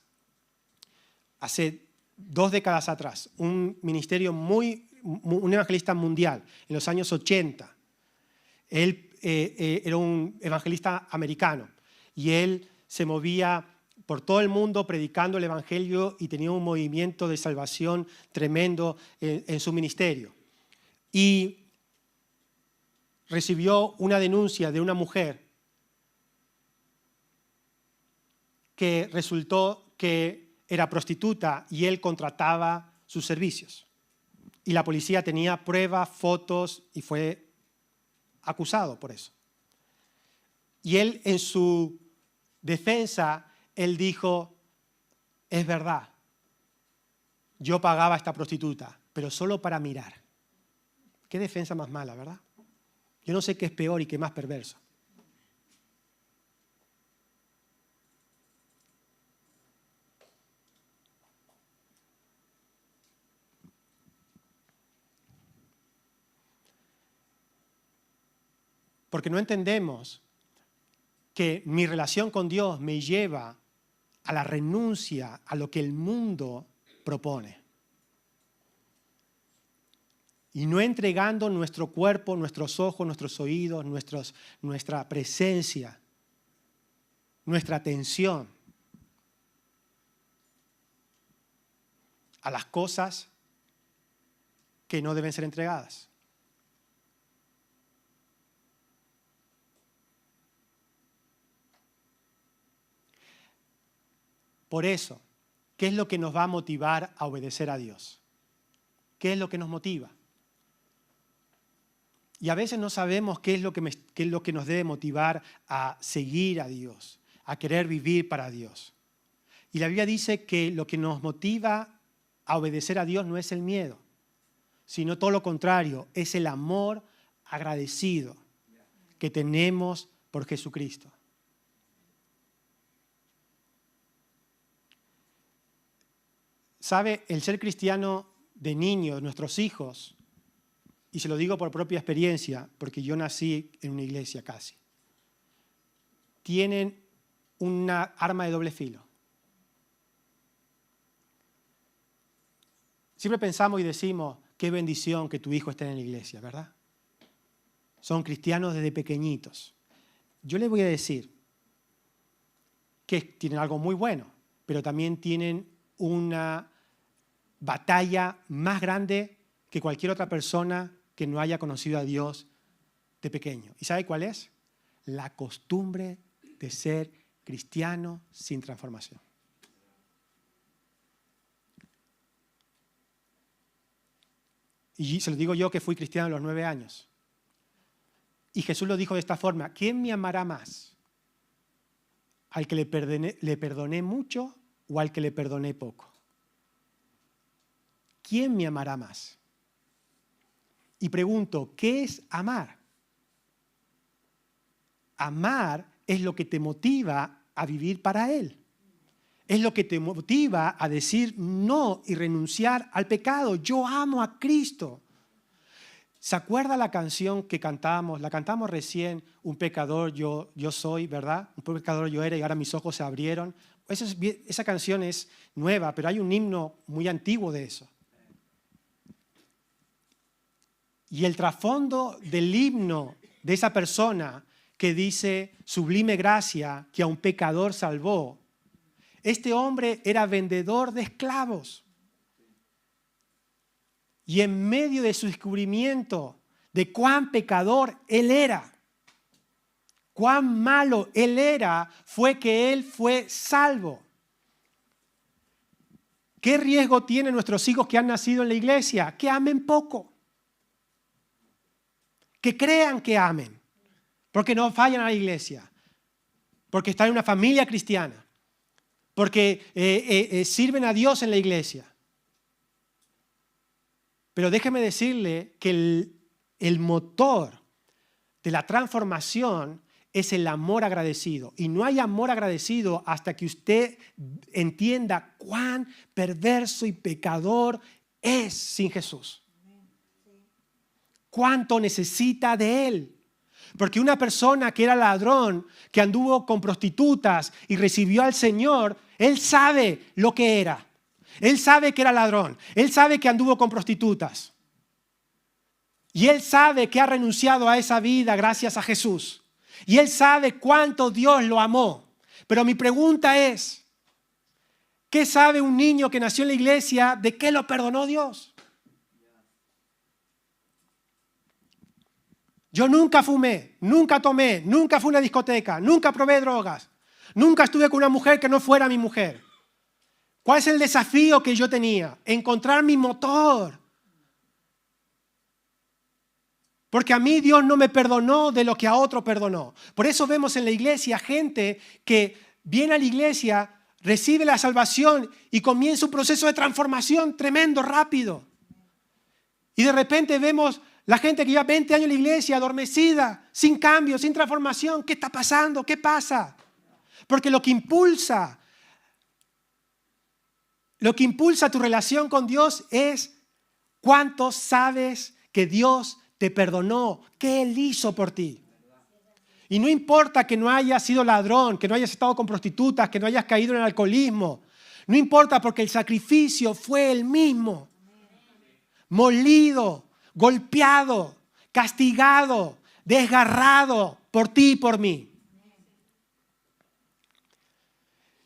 hace 2 décadas atrás, un evangelista mundial, en los años 80, él era un evangelista americano y él se movía por todo el mundo predicando el evangelio y tenía un movimiento de salvación tremendo en su ministerio. Y recibió una denuncia de una mujer que resultó que era prostituta y él contrataba sus servicios. Y la policía tenía pruebas, fotos y fue acusado por eso. Y él en su defensa, él dijo, es verdad, yo pagaba a esta prostituta, pero solo para mirar. Qué defensa más mala, ¿verdad? Yo no sé qué es peor y qué más perverso. Porque no entendemos que mi relación con Dios me lleva a la renuncia a lo que el mundo propone. Y no entregando nuestro cuerpo, nuestros ojos, nuestros oídos, nuestra presencia, nuestra atención a las cosas que no deben ser entregadas. Por eso, ¿qué es lo que nos va a motivar a obedecer a Dios? ¿Qué es lo que nos motiva? Y a veces no sabemos qué es lo que nos debe motivar a seguir a Dios, a querer vivir para Dios. Y la Biblia dice que lo que nos motiva a obedecer a Dios no es el miedo, sino todo lo contrario, es el amor agradecido que tenemos por Jesucristo. ¿Sabe? El ser cristiano de niños, nuestros hijos, y se lo digo por propia experiencia, porque yo nací en una iglesia casi, tienen una arma de doble filo. Siempre pensamos y decimos, qué bendición que tu hijo esté en la iglesia, ¿verdad? Son cristianos desde pequeñitos. Yo les voy a decir que tienen algo muy bueno, pero también tienen una batalla más grande que cualquier otra persona que no haya conocido a Dios de pequeño. ¿Y sabe cuál es? La costumbre de ser cristiano sin transformación. Y se lo digo yo que fui cristiano a los 9 años. Y Jesús lo dijo de esta forma, ¿quién me amará más? ¿Al que le perdoné mucho o al que le perdoné poco? ¿Quién me amará más? Y pregunto, ¿qué es amar? Amar es lo que te motiva a vivir para Él. Es lo que te motiva a decir no y renunciar al pecado. Yo amo a Cristo. ¿Se acuerda la canción que cantamos? La cantamos recién, un pecador yo soy, ¿verdad? Un pecador yo era y ahora mis ojos se abrieron. Esa canción es nueva, pero hay un himno muy antiguo de eso. Y el trasfondo del himno de esa persona que dice, sublime gracia que a un pecador salvó, este hombre era vendedor de esclavos. Y en medio de su descubrimiento de cuán pecador él era, cuán malo él era, fue que él fue salvo. ¿Qué riesgo tienen nuestros hijos que han nacido en la iglesia? Que amen poco. Que crean que amen. Porque no vayan a la iglesia. Porque están en una familia cristiana. Porque sirven a Dios en la iglesia. Pero déjeme decirle que el motor de la transformación es el amor agradecido. Y no hay amor agradecido hasta que usted entienda cuán perverso y pecador es sin Jesús. Cuánto necesita de Él. Porque una persona que era ladrón, que anduvo con prostitutas y recibió al Señor, él sabe lo que era. Él sabe que era ladrón. Él sabe que anduvo con prostitutas. Y él sabe que ha renunciado a esa vida gracias a Jesús. Y él sabe cuánto Dios lo amó. Pero mi pregunta es, ¿qué sabe un niño que nació en la iglesia de qué lo perdonó Dios? Yo nunca fumé, nunca tomé, nunca fui a una discoteca, nunca probé drogas, nunca estuve con una mujer que no fuera mi mujer. ¿Cuál es el desafío que yo tenía? Encontrar mi motor. Porque a mí Dios no me perdonó de lo que a otro perdonó. Por eso vemos en la iglesia gente que viene a la iglesia, recibe la salvación y comienza un proceso de transformación tremendo, rápido. Y de repente vemos la gente que lleva 20 años en la iglesia, adormecida, sin cambio, sin transformación. ¿Qué está pasando? ¿Qué pasa? Porque lo que impulsa tu relación con Dios es cuánto sabes que Dios te perdonó, qué Él hizo por ti. Y no importa que no hayas sido ladrón, que no hayas estado con prostitutas, que no hayas caído en el alcoholismo. No importa porque el sacrificio fue el mismo. Molido, golpeado, castigado, desgarrado por ti y por mí.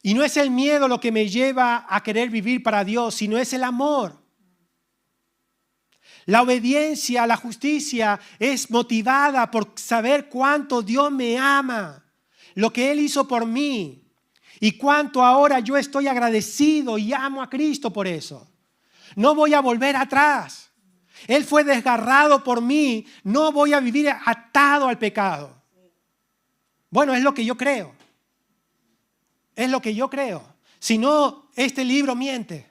Y no es el miedo lo que me lleva a querer vivir para Dios, sino es el amor. La obediencia, la justicia es motivada por saber cuánto Dios me ama, lo que Él hizo por mí y cuánto ahora yo estoy agradecido y amo a Cristo por eso. No voy a volver atrás. Él fue desgarrado por mí, no voy a vivir atado al pecado. Bueno, es lo que yo creo. Es lo que yo creo. Si no, este libro miente.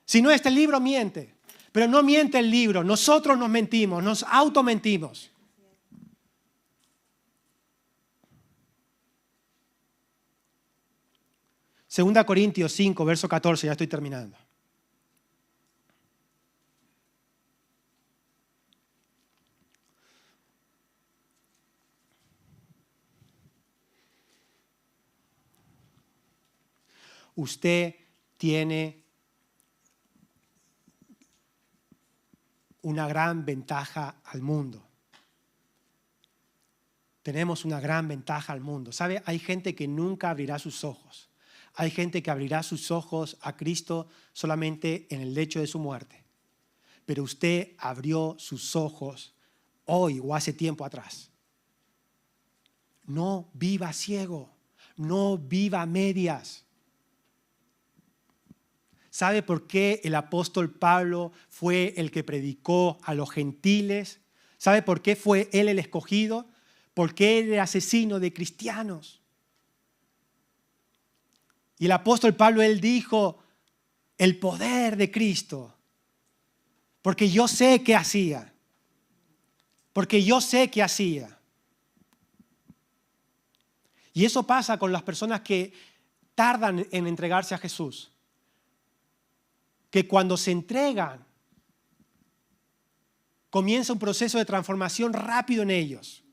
Si no, este libro miente. Pero no miente el libro. Nosotros nos mentimos, nos automentimos. Segunda Corintios 5, verso 14, ya estoy terminando. Usted tiene una gran ventaja al mundo. Tenemos una gran ventaja al mundo. ¿Sabe? Hay gente que nunca abrirá sus ojos. Hay gente que abrirá sus ojos a Cristo solamente en el lecho de su muerte. Pero usted abrió sus ojos hoy o hace tiempo atrás. No viva ciego, no viva a medias. ¿Sabe por qué el apóstol Pablo fue el que predicó a los gentiles? ¿Sabe por qué fue él el escogido? Porque él era asesino de cristianos. Y el apóstol Pablo, él dijo, el poder de Cristo. Porque yo sé qué hacía. Porque yo sé qué hacía. Y eso pasa con las personas que tardan en entregarse a Jesús. Que cuando se entregan, comienza un proceso de transformación rápido en ellos.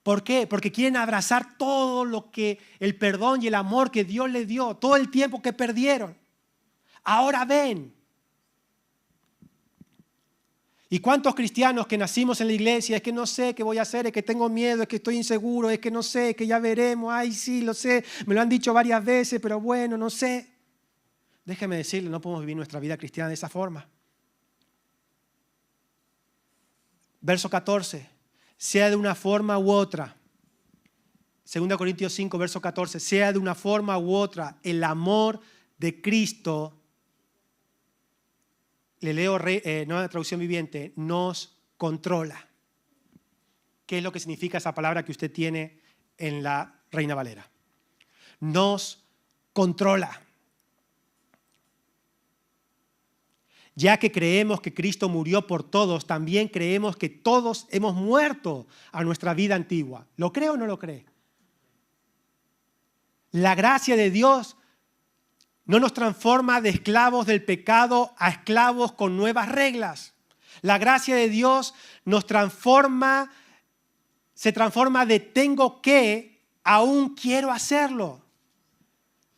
¿Por qué? Porque quieren abrazar todo lo que el perdón y el amor que Dios les dio, todo el tiempo que perdieron. Ahora ven. ¿Y cuántos cristianos que nacimos en la iglesia? Es que no sé qué voy a hacer, es que tengo miedo, es que estoy inseguro, es que no sé, es que ya veremos, ay sí, lo sé, me lo han dicho varias veces, pero bueno, no sé. Déjeme decirle, no podemos vivir nuestra vida cristiana de esa forma. Verso 14. Sea de una forma u otra. 2 Corintios 5, verso 14. Sea de una forma u otra, el amor de Cristo, le leo Nueva Traducción Viviente, nos controla. ¿Qué es lo que significa esa palabra que usted tiene en la Reina Valera? Nos controla. Ya que creemos que Cristo murió por todos, también creemos que todos hemos muerto a nuestra vida antigua. ¿Lo cree o no lo cree? La gracia de Dios no nos transforma de esclavos del pecado a esclavos con nuevas reglas. La gracia de Dios nos transforma, se transforma de tengo que, aún quiero hacerlo.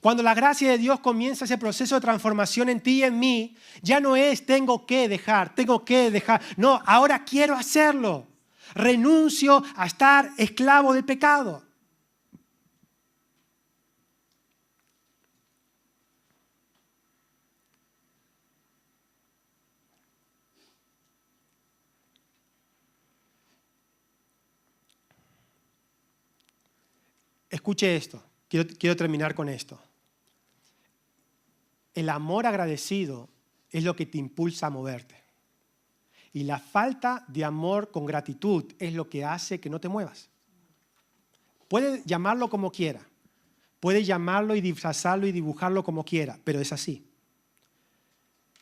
Cuando la gracia de Dios comienza ese proceso de transformación en ti y en mí, ya no es tengo que dejar. No, ahora quiero hacerlo. Renuncio a estar esclavo del pecado. Escuche esto. Quiero terminar con esto. El amor agradecido es lo que te impulsa a moverte. Y la falta de amor con gratitud es lo que hace que no te muevas. Puede llamarlo como quiera. Puede llamarlo y disfrazarlo y dibujarlo como quiera, pero es así.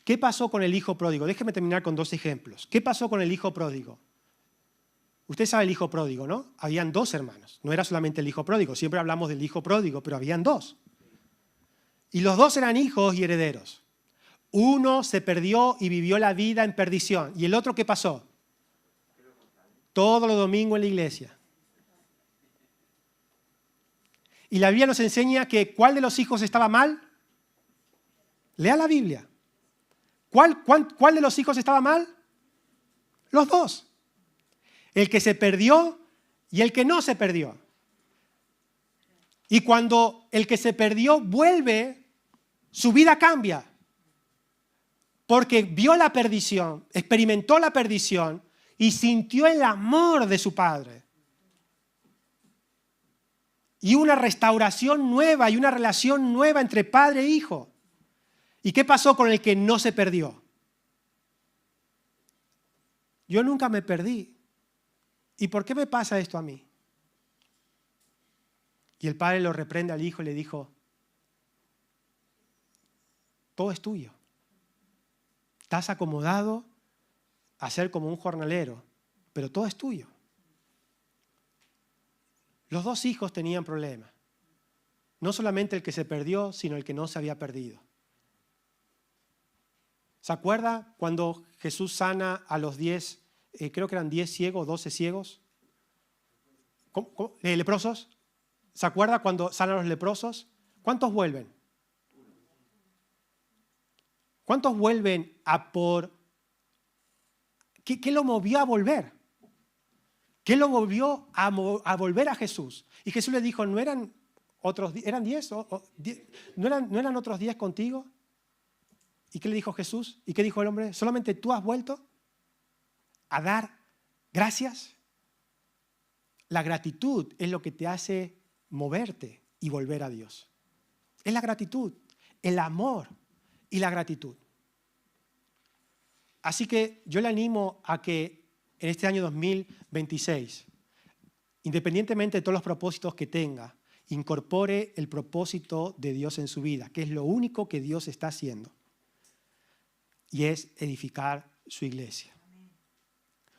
¿Qué pasó con el hijo pródigo? Déjeme terminar con dos ejemplos. ¿Qué pasó con el hijo pródigo? Usted sabe el hijo pródigo, ¿no? Habían dos hermanos. No era solamente el hijo pródigo. Siempre hablamos del hijo pródigo, pero habían dos. Y los dos eran hijos y herederos. Uno se perdió y vivió la vida en perdición. ¿Y el otro qué pasó? Todos los domingos en la iglesia. Y la Biblia nos enseña que ¿cuál de los hijos estaba mal? Lea la Biblia. ¿Cuál de los hijos estaba mal? Los dos. El que se perdió y el que no se perdió. Y cuando el que se perdió vuelve, su vida cambia. Porque vio la perdición, experimentó la perdición y sintió el amor de su padre. Y una restauración nueva y una relación nueva entre padre e hijo. ¿Y qué pasó con el que no se perdió? Yo nunca me perdí. ¿Y por qué me pasa esto a mí? Y el padre lo reprende al hijo y le dijo, todo es tuyo. Estás acomodado a ser como un jornalero, pero todo es tuyo. Los dos hijos tenían problemas. No solamente el que se perdió, sino el que no se había perdido. ¿Se acuerda cuando Jesús sana a los 10, creo que eran 10 ciegos, 12 ciegos? ¿Leprosos? ¿Se acuerda cuando sana a los leprosos? ¿Cuántos vuelven? ¿Cuántos vuelven a por ¿Qué lo movió a volver? ¿Qué lo movió a volver a Jesús? Y Jesús le dijo, ¿no eran otros 10? ¿Eran 10? ¿No eran otros 10 contigo? ¿Y qué le dijo Jesús? ¿Y qué dijo el hombre? ¿Solamente tú has vuelto a dar gracias? La gratitud es lo que te hace moverte y volver a Dios. Es la gratitud, el amor y la gratitud. Así que yo le animo a que en este año 2026, independientemente de todos los propósitos que tenga, incorpore el propósito de Dios en su vida, que es lo único que Dios está haciendo, y es edificar su iglesia.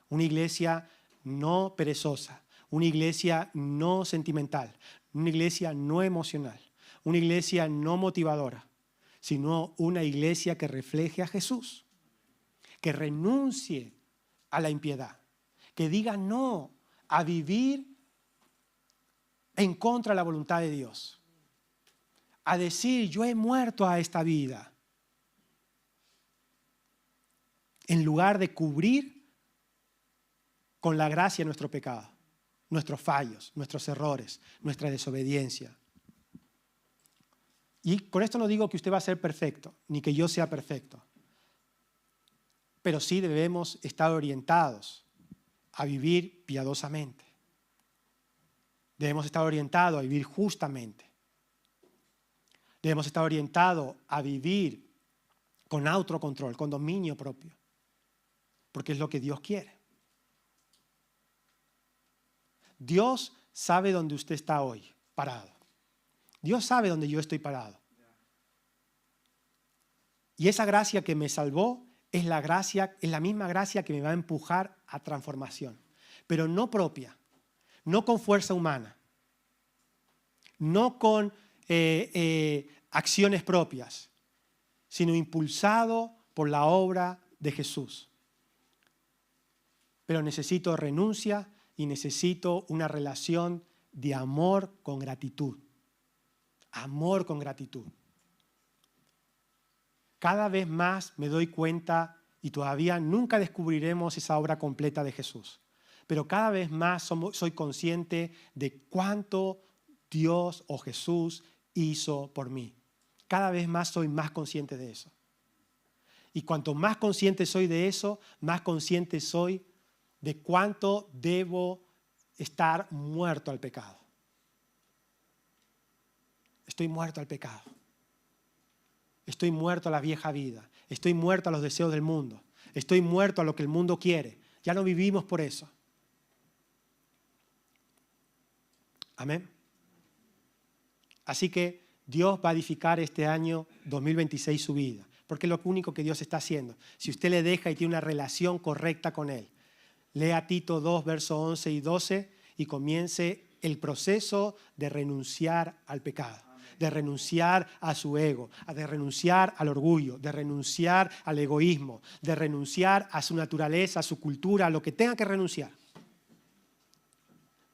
Una iglesia no perezosa, una iglesia no sentimental, una iglesia no emocional, una iglesia no motivadora, sino una iglesia que refleje a Jesús, que renuncie a la impiedad, que diga no a vivir en contra de la voluntad de Dios, a decir yo he muerto a esta vida, en lugar de cubrir con la gracia nuestro pecado, nuestros fallos, nuestros errores, nuestra desobediencia. Y con esto no digo que usted va a ser perfecto, ni que yo sea perfecto, pero sí debemos estar orientados a vivir piadosamente. Debemos estar orientados a vivir justamente. Debemos estar orientados a vivir con autocontrol, con dominio propio, porque es lo que Dios quiere. Dios sabe dónde usted está hoy, parado. Dios sabe dónde yo estoy parado. Y esa gracia que me salvó es la misma gracia que me va a empujar a transformación, pero no propia, no con fuerza humana, no con acciones propias, sino impulsado por la obra de Jesús. Pero necesito renuncia y necesito una relación de amor con gratitud. Amor con gratitud. Cada vez más me doy cuenta, y todavía nunca descubriremos esa obra completa de Jesús, pero cada vez más soy consciente de cuánto Dios o Jesús hizo por mí. Cada vez más soy más consciente de eso. Y cuanto más consciente soy de eso, más consciente soy de cuánto debo estar muerto al pecado. Estoy muerto al pecado. Estoy muerto a la vieja vida. Estoy muerto a los deseos del mundo. Estoy muerto a lo que el mundo quiere. Ya no vivimos por eso. Amén. Así que Dios va a edificar este año 2026 su vida, porque es lo único que Dios está haciendo. Si usted le deja y tiene una relación correcta con Él, lea Tito 2, versos 11 y 12 y comience el proceso de renunciar al pecado, de renunciar a su ego, de renunciar al orgullo, de renunciar al egoísmo, de renunciar a su naturaleza, a su cultura, a lo que tenga que renunciar.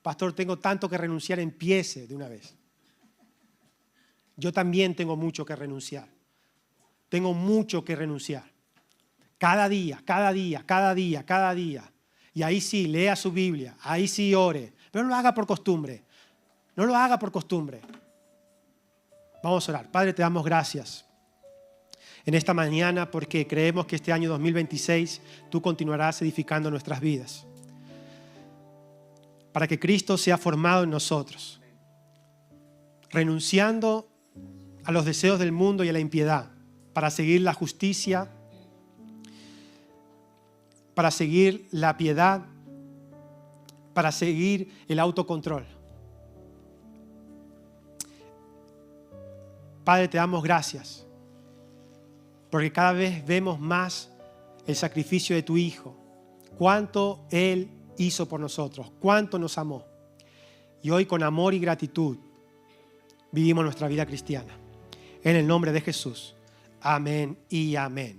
Pastor, tengo tanto que renunciar, empiece de una vez. Yo también tengo mucho que renunciar. Tengo mucho que renunciar. Cada día, cada día, cada día, cada día. Y ahí sí, lea su Biblia, ahí sí ore. Pero no lo haga por costumbre. No lo haga por costumbre. Vamos a orar. Padre, te damos gracias en esta mañana porque creemos que este año 2026 tú continuarás edificando nuestras vidas. Para que Cristo sea formado en nosotros. Renunciando a los deseos del mundo y a la impiedad. Para seguir la justicia, para seguir la piedad, para seguir el autocontrol. Padre, te damos gracias, porque cada vez vemos más el sacrificio de tu Hijo, cuánto Él hizo por nosotros, cuánto nos amó. Y hoy con amor y gratitud vivimos nuestra vida cristiana. En el nombre de Jesús. Amén y amén.